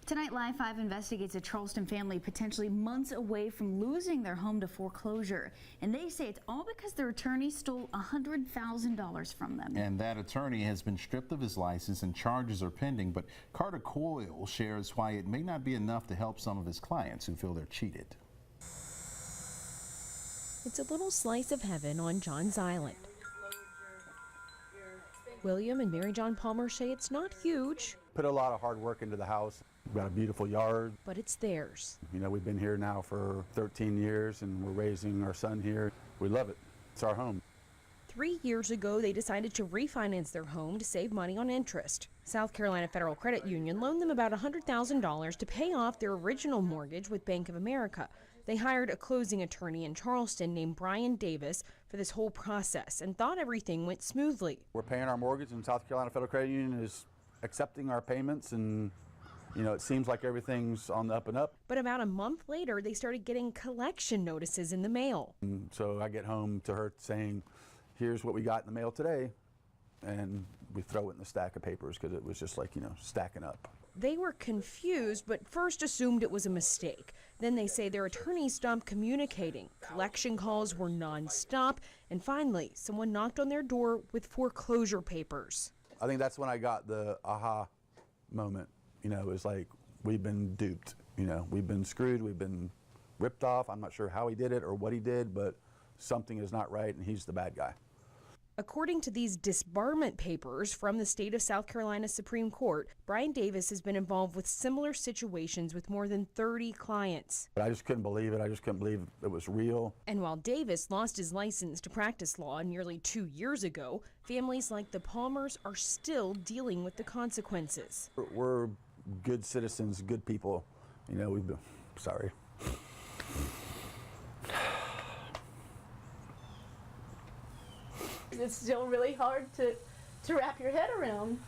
Tonight, Live 5 investigates a Charleston family potentially months away from losing their home to foreclosure. And they say it's all because their attorney stole $100,000 from them. And that attorney has been stripped of his license and charges are pending. But Carter Coyle shares why it may not be enough to help some of his clients who feel they're cheated. It's a little slice of heaven on John's Island. William and Mary John Palmer say it's not huge. Put a lot of hard work into the house. We've got a beautiful yard. But it's theirs. You know, we've been here now for 13 years and we're raising our son here. We love it. It's our home. 3 years ago, they decided to refinance their home to save money on interest. South Carolina Federal Credit Union loaned them about $100,000 to pay off their original mortgage with Bank of America. They hired a closing attorney in Charleston named Brian Davis for this whole process and thought everything went smoothly. We're paying our mortgage and South Carolina Federal Credit Union is accepting our payments, and you know, it seems like everything's on the up and up. But about a month later, they started getting collection notices in the mail. And so I get home to her saying, here's what we got in the mail today, and we throw it in the stack of papers because it was just like, you know, stacking up. They were confused, but first assumed it was a mistake. Then they say their attorney stopped communicating. Collection calls were nonstop, and finally, someone knocked on their door with foreclosure papers. I think that's when I got the aha moment. You know, it was like, we've been duped. You know, we've been screwed, we've been ripped off. I'm not sure how he did it or what he did, but something is not right and he's the bad guy. According to these disbarment papers from the state of South Carolina Supreme Court, Brian Davis has been involved with similar situations with more than 30 clients. I just couldn't believe it. I just couldn't believe it was real. And while Davis lost his license to practice law nearly 2 years ago, families like the Palmers are still dealing with the consequences. We're good citizens, good people. You know, we've been, sorry. It's still really hard to wrap your head around.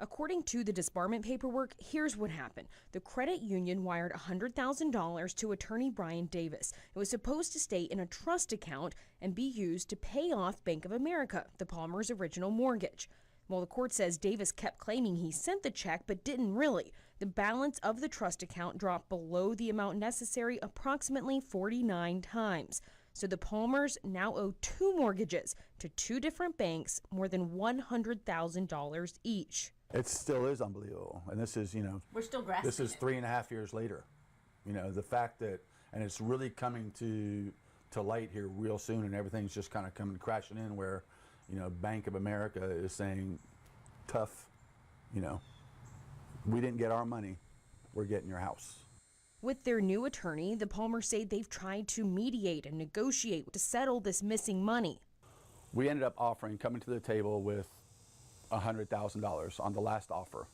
According to the disbarment paperwork, here's what happened. The credit union wired $100,000 to attorney Brian Davis. It was supposed to stay in a trust account and be used to pay off Bank of America, the Palmers' original mortgage. Well, the court says Davis kept claiming he sent the check, but didn't really. The balance of the trust account dropped below the amount necessary approximately 49 times. So the Palmers now owe 2 mortgages to 2 different banks, more than $100,000 each. It still is unbelievable. And this is, you know, we're still grasping. This is 3.5 years later. You know, the fact that, and it's really coming to light here real soon, and everything's just kind of coming crashing in where, you know, Bank of America is saying, tough, you know, we didn't get our money, we're getting your house. With their new attorney, the Palmers say they've tried to mediate and negotiate to settle this missing money. We ended up coming to the table with $100,000 on the last offer.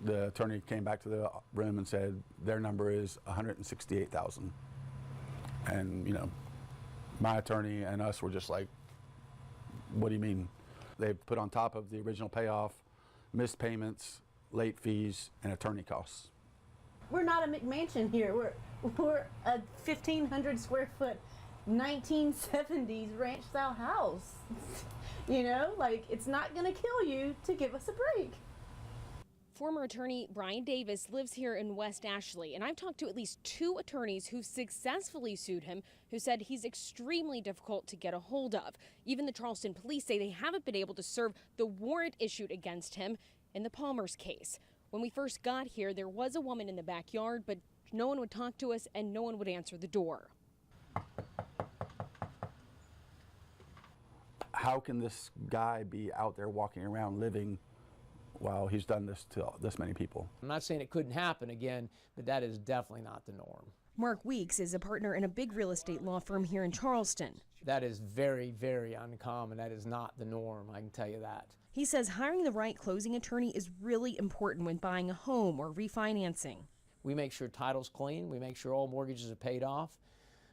The attorney came back to the room and said their number is $168,000. And, you know, my attorney and us were just like, what do you mean? They've put on top of the original payoff, missed payments, late fees, and attorney costs. We're not a McMansion here. We're a 1,500 square foot 1970s ranch style house. You know, like, it's not going to kill you to give us a break. Former attorney Brian Davis lives here in West Ashley, and I've talked to at least 2 attorneys who successfully sued him, who said he's extremely difficult to get a hold of. Even the Charleston police say they haven't been able to serve the warrant issued against him in the Palmers case. When we first got here, there was a woman in the backyard, but no one would talk to us and no one would answer the door. How can this guy be out there walking around living while he's done this to this many people? I'm not saying it couldn't happen again, but that is definitely not the norm. Mark Weeks is a partner in a big real estate law firm here in Charleston. That is very, very uncommon. That is not the norm, I can tell you that. He says hiring the right closing attorney is really important when buying a home or refinancing. We make sure title's clean. We make sure all mortgages are paid off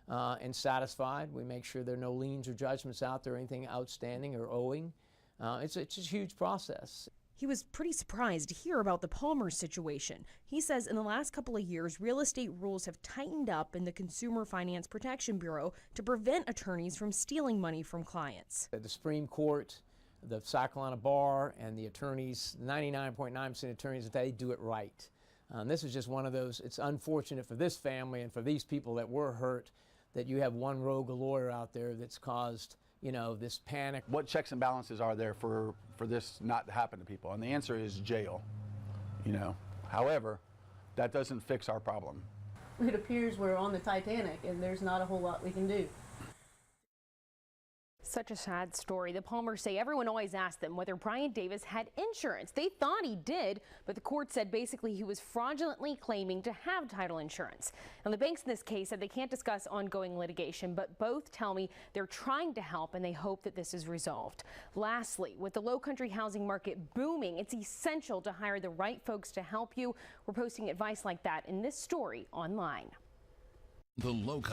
and satisfied. We make sure there are no liens or judgments out there, anything outstanding or owing. It's a huge process. He was pretty surprised to hear about the Palmers situation. He says in the last couple of years, real estate rules have tightened up in the Consumer Finance Protection Bureau to prevent attorneys from stealing money from clients. The Supreme Court, the South Carolina Bar, and the attorneys, 99.9% attorneys, they do it right. This is just one of those, it's unfortunate for this family and for these people that were hurt that you have one rogue lawyer out there that's caused, you know, this panic. What checks and balances are there for this not to happen to people? And the answer is jail, you know. However, that doesn't fix our problem. It appears we're on the Titanic and there's not a whole lot we can do. Such a sad story. The Palmers say everyone always asked them whether Brian Davis had insurance. They thought he did, but the court said basically he was fraudulently claiming to have title insurance. And the banks in this case said they can't discuss ongoing litigation, but both tell me they're trying to help and they hope that this is resolved. Lastly, with the Lowcountry housing market booming, it's essential to hire the right folks to help you. We're posting advice like that in this story online. The Lowcountry.